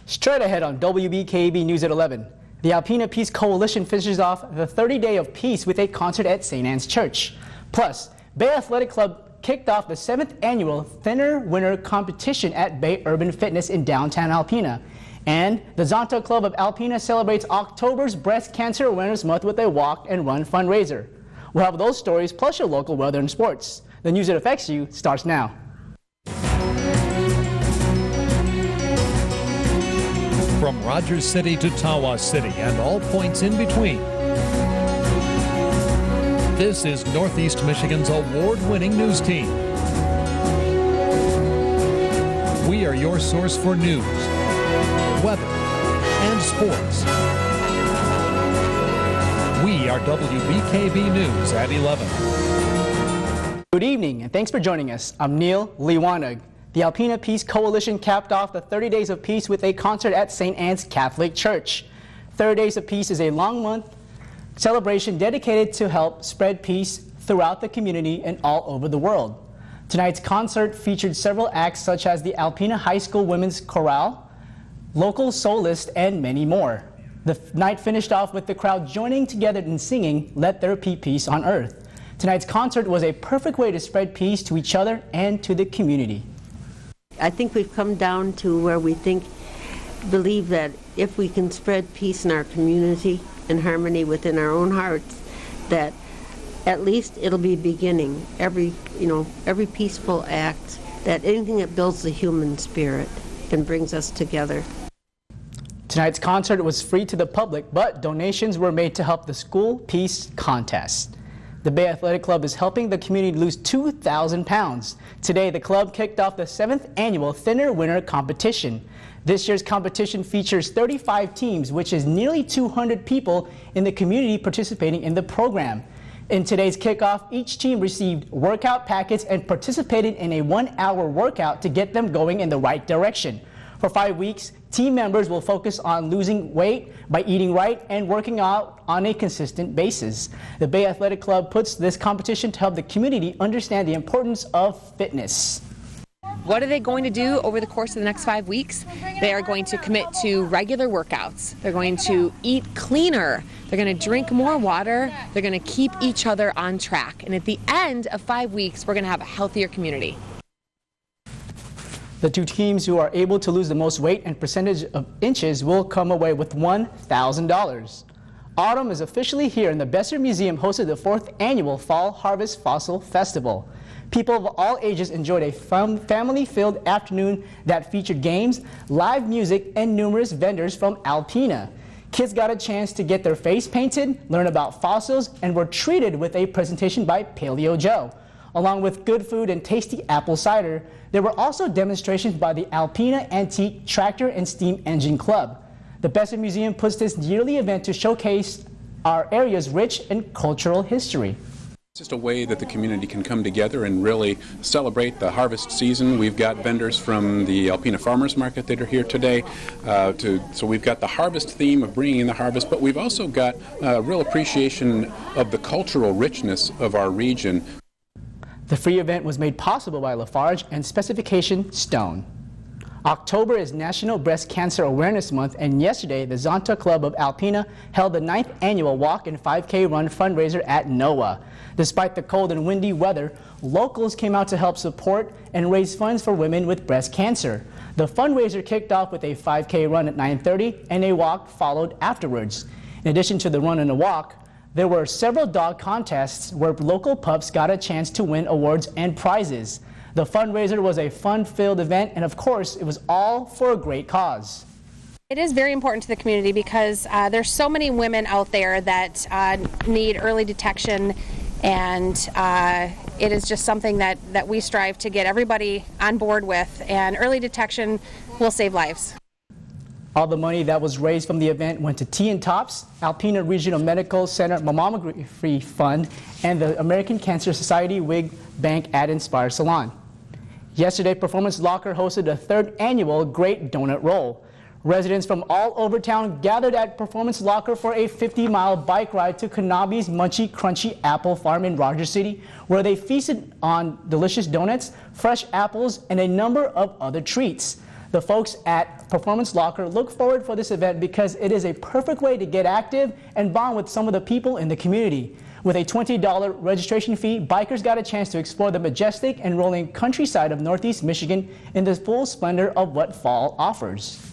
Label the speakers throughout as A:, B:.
A: Straight ahead on WBKB News at 11. The Alpena Peace Coalition finishes off the 30-day of peace with a concert at St. Anne's Church. Plus, Bay Athletic Club kicked off the 7th annual Thinner Winner competition at Bay Urban Fitness in downtown Alpena. And the Zonta Club of Alpena celebrates October's Breast Cancer Awareness Month with a walk and run fundraiser. We'll have those stories plus your local weather and sports. The news that affects you starts now.
B: From Rogers City to Tawas City and all points in between, this is Northeast Michigan's award-winning news team. We are your source for news, weather, and sports. We are WBKB News at 11.
A: Good evening, and thanks for joining us. I'm Neil Liwanag. The Alpena Peace Coalition capped off the 30 Days of Peace with a concert at St. Anne's Catholic Church. 30 Days of Peace is a long-month celebration dedicated to help spread peace throughout the community and all over the world. Tonight's concert featured several acts such as the Alpena High School Women's Chorale, local soloists, and many more. The night finished off with the crowd joining together in singing "Let There Be Peace on Earth." Tonight's concert was a perfect way to spread peace to each other and to the community.
C: I think we've come down to where we believe that if we can spread peace in our community and harmony within our own hearts, that at least it'll be beginning. Every peaceful act, that anything that builds the human spirit and brings us together.
A: Tonight's concert was free to the public, but donations were made to help the school peace contest. The Bay Athletic Club is helping the community lose 2,000 pounds. Today, the club kicked off the 7th annual Thinner Winner competition. This year's competition features 35 teams, which is nearly 200 people in the community participating in the program. In today's kickoff, each team received workout packets and participated in a 1-hour workout to get them going in the right direction. For 5 weeks, team members will focus on losing weight by eating right and working out on a consistent basis. The Bay Athletic Club puts this competition to help the community understand the importance of fitness.
D: What are they going to do over the course of the next 5 weeks? They are going to commit to regular workouts. They're going to eat cleaner. They're going to drink more water. They're going to keep each other on track. And at the end of 5 weeks, we're going to have a healthier community.
A: The two teams who are able to lose the most weight and percentage of inches will come away with $1,000. Autumn is officially here, and the Besser Museum hosted the 4th annual Fall Harvest Fossil Festival. People of all ages enjoyed a family-filled afternoon that featured games, live music, and numerous vendors from Alpena. Kids got a chance to get their face painted, learn about fossils, and were treated with a presentation by Paleo Joe. Along with good food and tasty apple cider, there were also demonstrations by the Alpena Antique Tractor and Steam Engine Club. The Besser Museum puts this yearly event to showcase our area's rich and cultural history.
E: It's just a way that the community can come together and really celebrate the harvest season. We've got vendors from the Alpena Farmers Market that are here today. So we've got the harvest theme of bringing in the harvest, but we've also got a real appreciation of the cultural richness of our region.
A: The free event was made possible by Lafarge and Specification Stone. October is National Breast Cancer Awareness Month, and yesterday the Zonta Club of Alpena held the 9th annual Walk and 5K Run fundraiser at NOAA. Despite the cold and windy weather, locals came out to help support and raise funds for women with breast cancer. The fundraiser kicked off with a 5K run at 9:30 and a walk followed afterwards. In addition to the run and the walk, there were several dog contests where local pups got a chance to win awards and prizes. The fundraiser was a fun-filled event, and of course, it was all for a great cause.
F: It is very important to the community because there's so many women out there that need early detection, and it is just something that we strive to get everybody on board with, and early detection will save lives.
A: All the money that was raised from the event went to Tea and Tops, Alpena Regional Medical Center Mammography Fund, and the American Cancer Society Wig Bank at Inspire Salon. Yesterday, Performance Locker hosted a 3rd annual Great Donut Roll. Residents from all over town gathered at Performance Locker for a 50-mile bike ride to Kanabe's Munchy Crunchy Apple Farm in Rogers City, where they feasted on delicious donuts, fresh apples, and a number of other treats. The folks at Performance Locker look forward for this event because it is a perfect way to get active and bond with some of the people in the community. With a $20 registration fee, bikers got a chance to explore the majestic and rolling countryside of Northeast Michigan in the full splendor of what fall offers.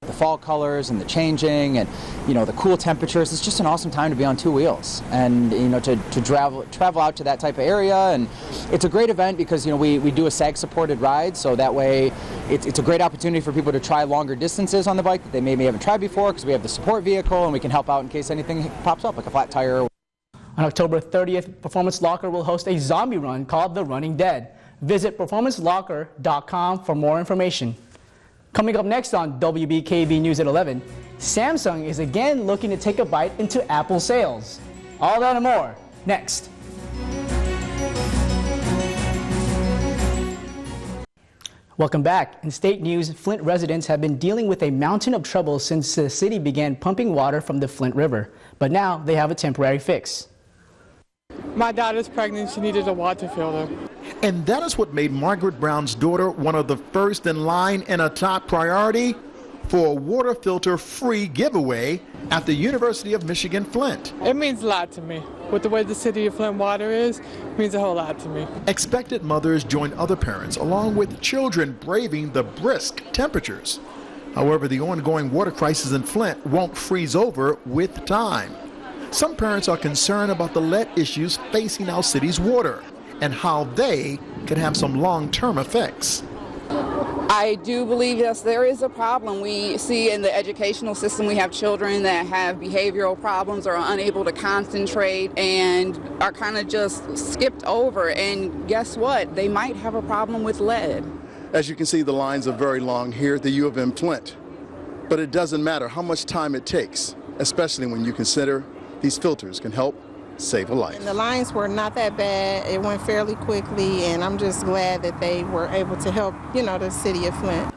G: The fall colors and the changing and, the cool temperatures, it's just an awesome time to be on two wheels and, to travel out to that type of area. And it's a great event because, we do a SAG supported ride, so that way it's a great opportunity for people to try longer distances on the bike that they maybe haven't tried before because we have the support vehicle and we can help out in case anything pops up, like a flat tire.
A: On October 30th, Performance Locker will host a zombie run called The Running Dead. Visit performancelocker.com for more information. Coming up next on WBKB News at 11, Samsung is again looking to take a bite into Apple sales. All that and more next. Welcome back. In state news, Flint residents have been dealing with a mountain of trouble since the city began pumping water from the Flint River. But now they have a temporary fix.
H: My daughter's pregnant. She needed a water filter.
I: And that is what made Margaret Brown's daughter one of the first in line and a top priority for a water filter free giveaway at the University of Michigan Flint.
H: It means a lot to me. With the way the city of Flint water is, it means a whole lot to me.
I: Expectant mothers joined other parents along with children braving the brisk temperatures. However, the ongoing water crisis in Flint won't freeze over with time. Some parents are concerned about the lead issues facing our city's water and how they could have some long-term effects.
J: I do believe, yes, there is a problem. We see in the educational system we have children that have behavioral problems or are unable to concentrate and are kind of just skipped over. And guess what? They might have a problem with lead.
K: As you can see, the lines are very long here at the U of M Flint. But it doesn't matter how much time it takes, especially when you consider these filters can help save a life.
L: And the lines were not that bad. It went fairly quickly, and I'm just glad that they were able to help, the city of Flint.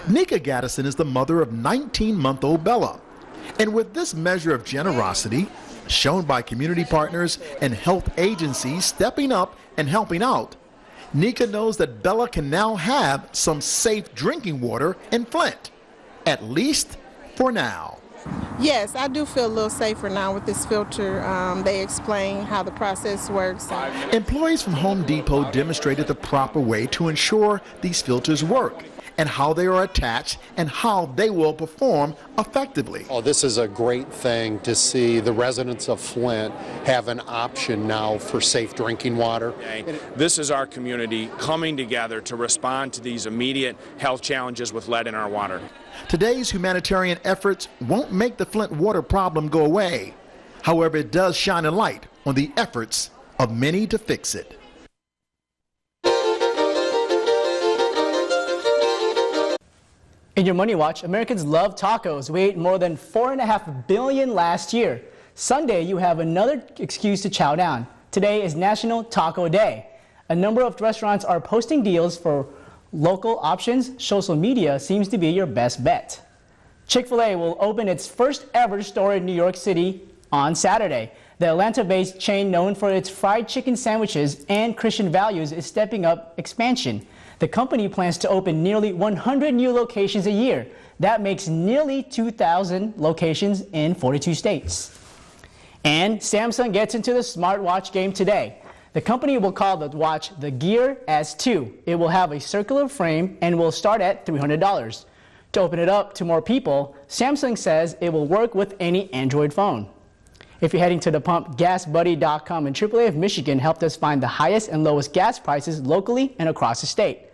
I: Nika Gaddison is the mother of 19-month-old Bella. And with this measure of generosity shown by community partners and health agencies stepping up and helping out, Nika knows that Bella can now have some safe drinking water in Flint, at least for now.
L: Yes, I do feel a little safer now with this filter. They explain how the process works.
I: Employees from Home Depot demonstrated the proper way to ensure these filters work and how they are attached and how they will perform effectively.
M: Oh, this is a great thing to see the residents of Flint have an option now for safe drinking water.
N: This is our community coming together to respond to these immediate health challenges with lead in our water.
I: Today's humanitarian efforts won't make the Flint water problem go away. However, it does shine a light on the efforts of many to fix it.
A: In your Money Watch, Americans love tacos. We ate more than 4.5 billion last year. Sunday, you have another excuse to chow down. Today is National Taco Day. A number of restaurants are posting deals for local options. Social media seems to be your best bet. Chick-fil-A will open its first ever store in New York City on Saturday. The Atlanta-based chain, known for its fried chicken sandwiches and Christian values, is stepping up expansion. The company plans to open nearly 100 new locations a year. That makes nearly 2,000 locations in 42 states. And Samsung gets into the smartwatch game today. The company will call the watch the Gear S2. It will have a circular frame and will start at $300. To open it up to more people, Samsung says it will work with any Android phone. If you're heading to the pump, GasBuddy.com and AAA of Michigan helped us find the highest and lowest gas prices locally and across the state.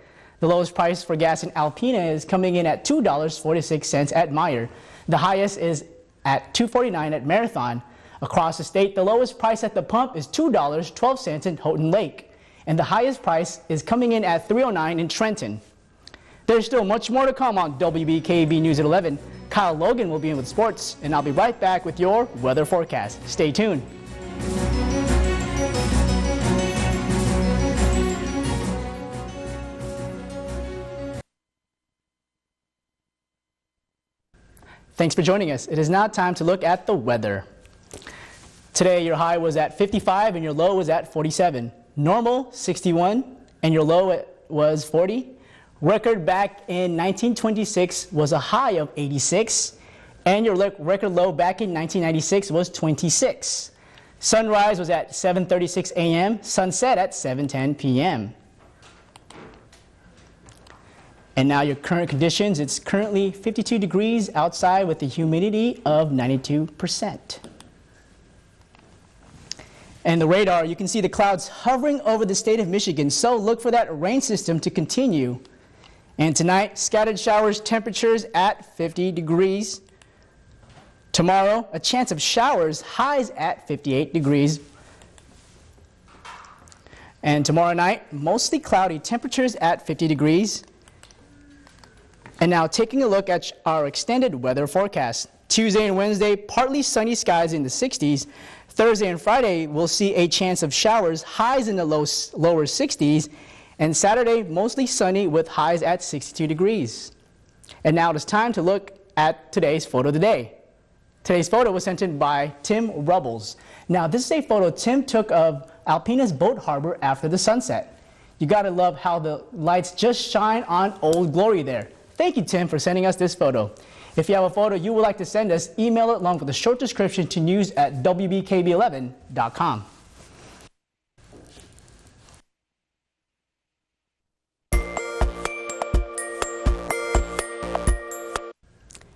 A: The lowest price for gas in Alpena is coming in at $2.46 at Meyer. The highest is at $2.49 at Marathon. Across the state, the lowest price at the pump is $2.12 in Houghton Lake. And the highest price is coming in at $3.09 in Trenton. There's still much more to come on WBKB News at 11. Kyle Logan will be in with sports, and I'll be right back with your weather forecast. Stay tuned. Thanks for joining us. It is now time to look at the weather. Today, your high was at 55 and your low was at 47. Normal, 61, and your low was 40. Record back in 1926 was a high of 86, and your record low back in 1996 was 26. Sunrise was at 7:36 a.m., sunset at 7:10 p.m. And now your current conditions. It's currently 52 degrees outside with a humidity of 92%. And the radar, you can see the clouds hovering over the state of Michigan, so look for that rain system to continue. And tonight, scattered showers, temperatures at 50 degrees. Tomorrow, a chance of showers, highs at 58 degrees. And tomorrow night, mostly cloudy, temperatures at 50 degrees. And now taking a look at our extended weather forecast. Tuesday and Wednesday, partly sunny skies in the 60s. Thursday and Friday, we'll see a chance of showers, highs in the lower 60s. And Saturday, mostly sunny with highs at 62 degrees. And now it is time to look at today's photo of the day. Today's photo was sent in by Tim Rubbles. Now, this is a photo Tim took of Alpena's boat harbor after the sunset. You gotta love how the lights just shine on Old Glory there. Thank you, Tim, for sending us this photo. If you have a photo you would like to send us, email it along with a short description to news@wbkb11.com.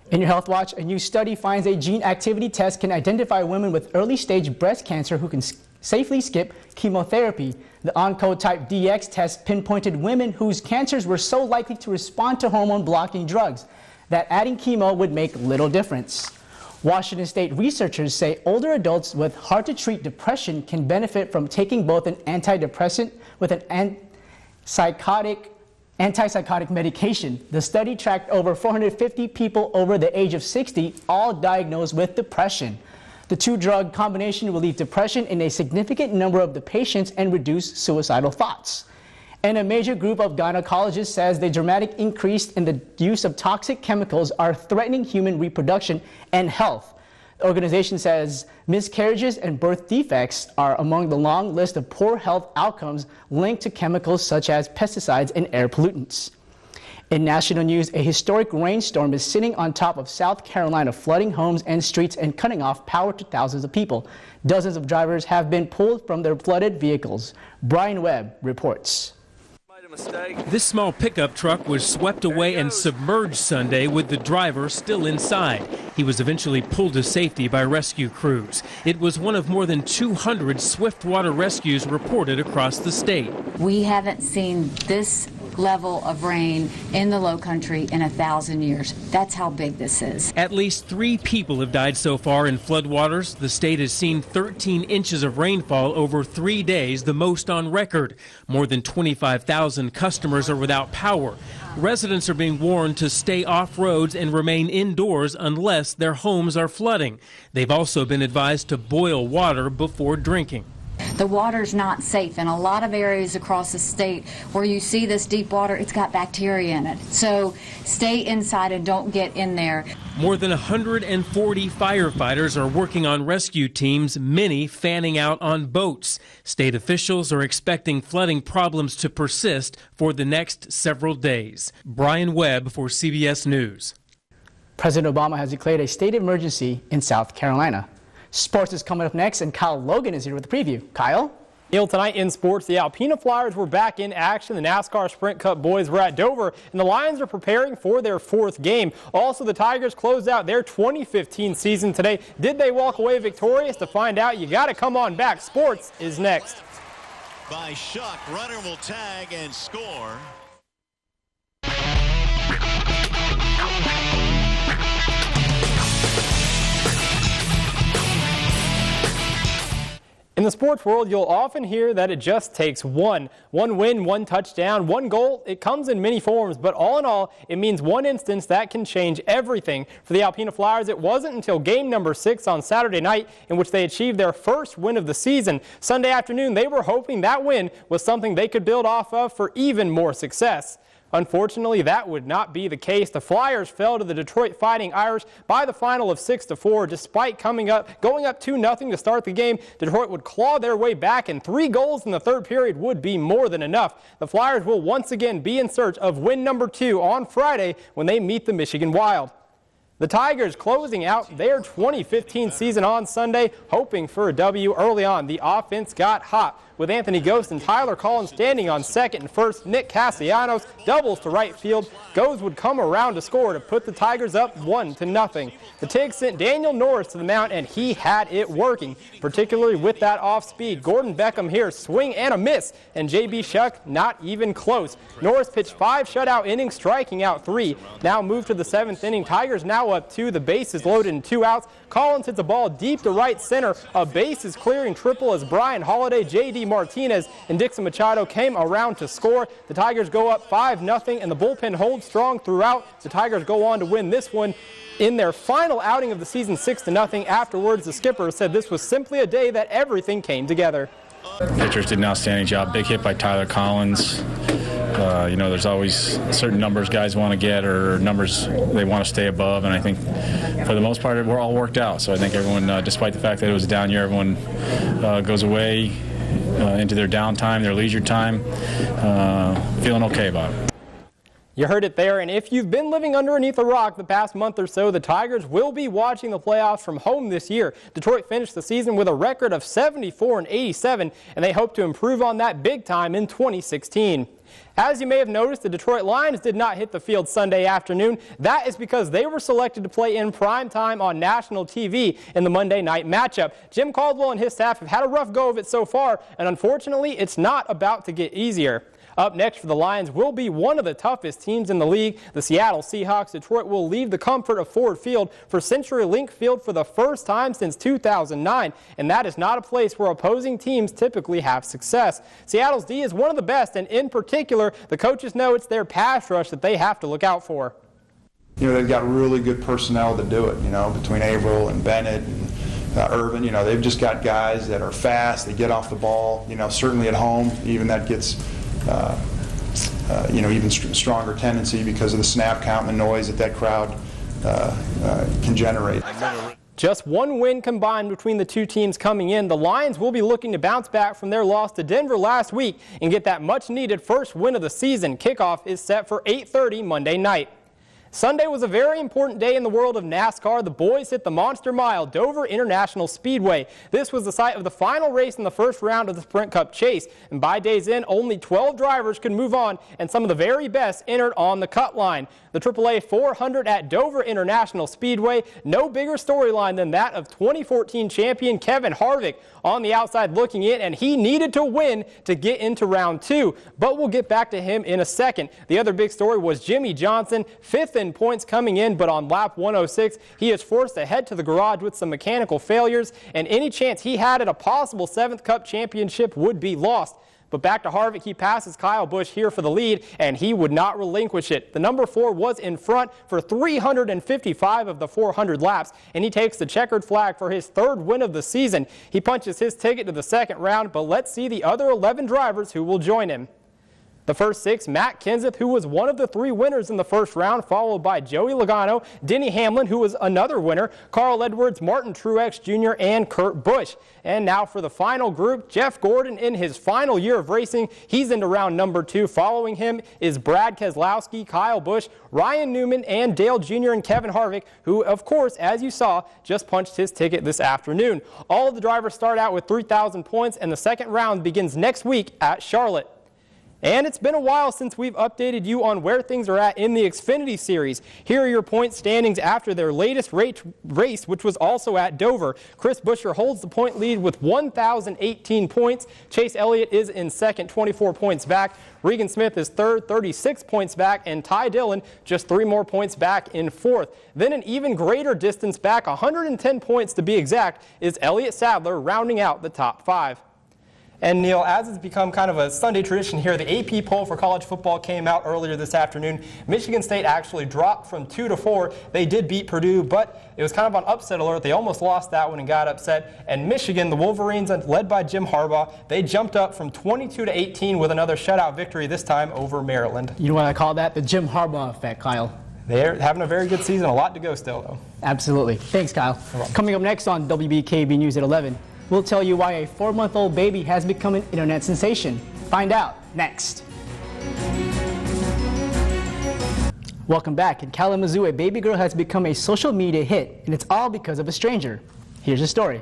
A: In your Health Watch, a new study finds a gene activity test can identify women with early-stage breast cancer who can safely skip chemotherapy. The Oncotype DX test pinpointed women whose cancers were so likely to respond to hormone-blocking drugs that adding chemo would make little difference. Washington State researchers say older adults with hard-to-treat depression can benefit from taking both an antidepressant with an antipsychotic medication. The study tracked over 450 people over the age of 60, all diagnosed with depression. The two-drug combination will relieve depression in a significant number of the patients and reduce suicidal thoughts. And a major group of gynecologists says the dramatic increase in the use of toxic chemicals are threatening human reproduction and health. The organization says miscarriages and birth defects are among the long list of poor health outcomes linked to chemicals such as pesticides and air pollutants. In national news, a historic rainstorm is sitting on top of South Carolina, flooding homes and streets and cutting off power to thousands of people. Dozens of drivers have been pulled from their flooded vehicles. Brian Webb reports.
O: This small pickup truck was swept away and submerged Sunday with the driver still inside. He was eventually pulled to safety by rescue crews. It was one of more than 200 swiftwater rescues reported across the state.
P: We haven't seen this level of rain in the low country in 1,000 years. That's how big this is.
O: At least 3 people have died so far in floodwaters. The state has seen 13 inches of rainfall over 3 days, the most on record. More than 25,000 customers are without power. Residents are being warned to stay off roads and remain indoors unless their homes are flooding. They've also been advised to boil water before drinking.
P: The water's not safe in a lot of areas across the state where you see this deep water. It's got bacteria in it. So stay inside and don't get in there.
O: More than 140 firefighters are working on rescue teams, many fanning out on boats. State officials are expecting flooding problems to persist for the next several days. Brian Webb for CBS News.
A: President Obama has declared a state of emergency in South Carolina. Sports is coming up next, and Kyle Logan is here with a preview. Kyle?
Q: Neil, tonight in sports, the Alpena Flyers were back in action. The NASCAR Sprint Cup boys were at Dover, and the Lions are preparing for their 4th game. Also, the Tigers closed out their 2015 season today. Did they walk away victorious? To find out, you got to come on back. Sports is next.
R: By Shuck, runner will tag and score.
Q: In the sports world, you'll often hear that it just takes one win, one touchdown, one goal. It comes in many forms, but all in all, it means one instance that can change everything. For the Alpena Flyers, it wasn't until game number 6 on Saturday night in which they achieved their first win of the season. Sunday afternoon, they were hoping that win was something they could build off of for even more success. Unfortunately, that would not be the case. The Flyers fell to the Detroit Fighting Irish by the final of 6-4. Despite going up 2-0 to start the game, Detroit would claw their way back, and 3 goals in the third period would be more than enough. The Flyers will once again be in search of win number 2 on Friday when they meet the Michigan Wild. The Tigers closing out their 2015 season on Sunday, hoping for a W early on. The offense got hot with Anthony Ghost and Tyler Collins standing on second and first. Nick Castellanos doubles to right field. Ghost would come around to score to put the Tigers up 1-0. The Tigs sent Daniel Norris to the mound, and he had it working, particularly with that off speed. Gordon Beckham here, swing and a miss, and J.B. Shuck not even close. Norris pitched 5 shutout innings, striking out 3. Now moved to the 7th inning. Tigers now up 2, the bases loaded and 2 outs. Collins hits a ball deep to right center. A bases clearing triple as Brian Holiday, J.D. Martinez, and Dixon Machado came around to score. The Tigers go up 5-0, and the bullpen holds strong throughout. The Tigers go on to win this one in their final outing of the season 6-0. Afterwards, the skipper said this was simply a day that everything came together.
S: Pitchers did an outstanding job. Big hit by Tyler Collins. There's always certain numbers guys want to get or numbers they want to stay above, and I think for the most part we're all worked out. So I think everyone, despite the fact that it was a down year, everyone goes away into their downtime, their leisure time, feeling okay about it.
Q: You heard it there, and if you've been living underneath a rock the past month or so, the Tigers will be watching the playoffs from home this year. Detroit finished the season with a record of 74-87, and they hope to improve on that big time in 2016. As you may have noticed, the Detroit Lions did not hit the field Sunday afternoon. That is because they were selected to play in prime time on national TV in the Monday night matchup. Jim Caldwell and his staff have had a rough go of it so far, and unfortunately, it's not about to get easier. Up next for the Lions will be one of the toughest teams in the league, the Seattle Seahawks. Detroit will leave the comfort of Ford Field for CenturyLink Field for the first time since 2009, and that is not a place where opposing teams typically have success. Seattle's D is one of the best, and in particular, the coaches know it's their pass rush that they have to look out for.
T: They've got really good personnel to do it, between Averill and Bennett and Irvin. They've just got guys that are fast, they get off the ball, certainly at home, even that gets even stronger tendency because of the snap count and the noise that crowd can generate.
Q: Just one win combined between the two teams coming in. The Lions will be looking to bounce back from their loss to Denver last week and get that much-needed first win of the season. Kickoff is set for 8:30 Monday night. Sunday was a very important day in the world of NASCAR. The boys hit the Monster Mile, Dover International Speedway. This was the site of the final race in the first round of the Sprint Cup chase. And by day's end, only 12 drivers could move on, and some of the very best entered on the cut line. The AAA 400 at Dover International Speedway, no bigger storyline than that of 2014 champion Kevin Harvick on the outside looking in, and he needed to win to get into round 2. But we'll get back to him in a second. The other big story was Jimmy Johnson, 5th in points coming in, but on lap 106, he is forced to head to the garage with some mechanical failures, and any chance he had at a possible 7th Cup championship would be lost. But back to Harvick, he passes Kyle Busch here for the lead, and he would not relinquish it. The number 4 was in front for 355 of the 400 laps, and he takes the checkered flag for his 3rd win of the season. He punches his ticket to the second round, but let's see the other 11 drivers who will join him. The first 6, Matt Kenseth, who was one of the 3 winners in the first round, followed by Joey Logano, Denny Hamlin, who was another winner, Carl Edwards, Martin Truex Jr., and Kurt Busch. And now for the final group, Jeff Gordon in his final year of racing. He's into round number 2. Following him is Brad Keselowski, Kyle Busch, Ryan Newman, and Dale Jr. and Kevin Harvick, who, of course, as you saw, just punched his ticket this afternoon. All of the drivers start out with 3,000 points, and the second round begins next week at Charlotte. And it's been a while since we've updated you on where things are at in the Xfinity Series. Here are your point standings after their latest race, which was also at Dover. Chris Buescher holds the point lead with 1,018 points. Chase Elliott is in second, 24 points back. Regan Smith is third, 36 points back. And Ty Dillon just 3 more points back in fourth. Then an even greater distance back, 110 points to be exact, is Elliott Sadler rounding out the top 5. And Neil, as it's become kind of a Sunday tradition here, the AP poll for college football came out earlier this afternoon. Michigan State actually dropped from 2 to 4. They did beat Purdue, but it was kind of on upset alert. They almost lost that one and got upset. And Michigan, the Wolverines, led by Jim Harbaugh, they jumped up from 22 to 18 with another shutout victory, this time over Maryland.
A: You know what I call that? The Jim Harbaugh effect, Kyle.
Q: They're having a very good season. A lot to go still, though.
A: Absolutely. Thanks, Kyle. Coming up next on WBKB News at 11. We'll tell you why a 4-month-old baby has become an internet sensation. Find out next. Welcome back. In Kalamazoo, a baby girl has become a social media hit, and it's all because of a stranger. Here's the story.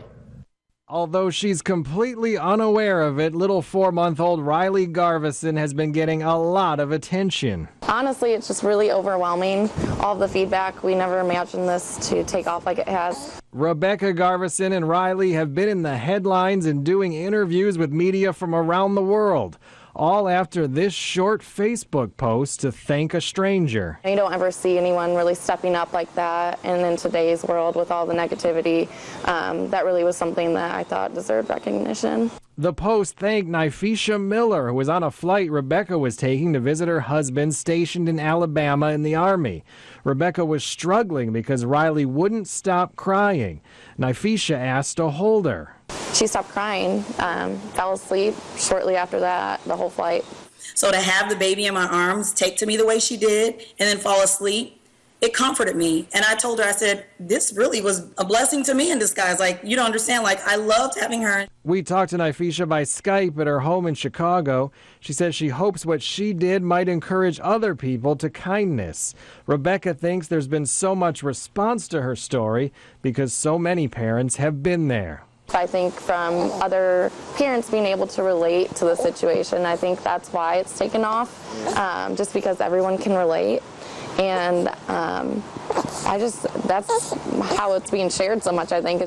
U: Although she's completely unaware of it, little 4-month-old Riley Garvison has been getting a lot of attention.
V: Honestly, it's just really overwhelming. All of the feedback, we never imagined this to take off like it has.
U: Rebecca Garvison and Riley have been in the headlines and doing interviews with media from around the world, all after this short Facebook post to thank a stranger.
V: You don't ever see anyone really stepping up like that, and in today's world with all the negativity, that really was something that I thought deserved recognition.
U: The post thanked Nifisha Miller, who was on a flight Rebecca was taking to visit her husband stationed in Alabama in the Army. Rebecca was struggling because Riley wouldn't stop crying. Nifisha asked to hold her.
V: She stopped crying, fell asleep shortly after that, the whole flight.
W: So to have the baby in my arms, take to me the way she did, and then fall asleep, it comforted me. And I told her, I said, this really was a blessing to me in disguise. Like, you don't understand. Like, I loved having her.
U: We talked to Nifisha by Skype at her home in Chicago. She says she hopes what she did might encourage other people to kindness. Rebecca thinks there's been so much response to her story because so many parents have been there.
V: I think from other parents being able to relate to the situation, I think that's why it's taken off, just because everyone can relate. And that's how it's being shared so much, I think.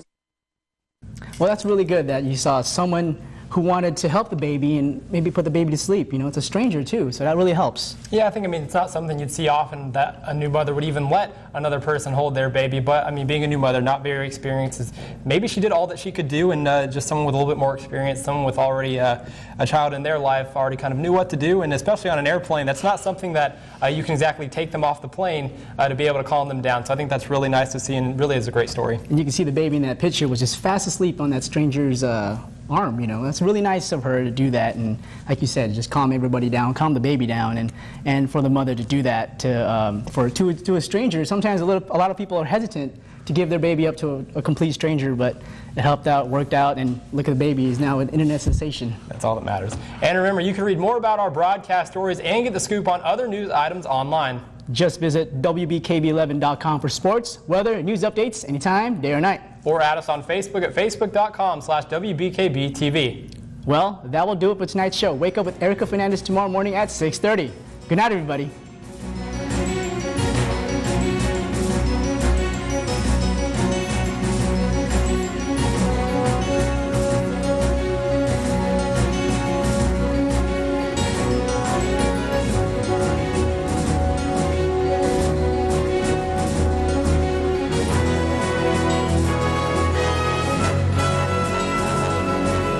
A: Well, that's really good that you saw someone who wanted to help the baby and maybe put the baby to sleep. You know, it's a stranger too, so that really helps.
Q: Yeah, I mean, it's not something you'd see often that a new mother would even let another person hold their baby. But, I mean, being a new mother, not very experienced, maybe she did all that she could do, and just someone with a little bit more experience, someone with already a child in their life already kind of knew what to do. And especially on an airplane, that's not something that you can exactly take them off the plane to be able to calm them down. So I think that's really nice to see, and really is a great story.
A: And you can see the baby in that picture was just fast asleep on that stranger's arm. You know, that's really nice of her to do that, and like you said, just calm everybody down, calm the baby down, and for the mother to do that to a stranger. Sometimes a lot of people are hesitant to give their baby up to a complete stranger, but it helped out, worked out, and look at the baby, he's now an internet sensation.
Q: That's all that matters. And remember, you can read more about our broadcast stories and get the scoop on other news items online.
A: Just visit WBKB11.com for sports, weather, and news updates anytime, day or night.
Q: Or add us on Facebook at facebook.com/WBKBTV.
A: Well, that will do it for tonight's show. Wake up with Erica Fernandez tomorrow morning at 6:30. Good night, everybody.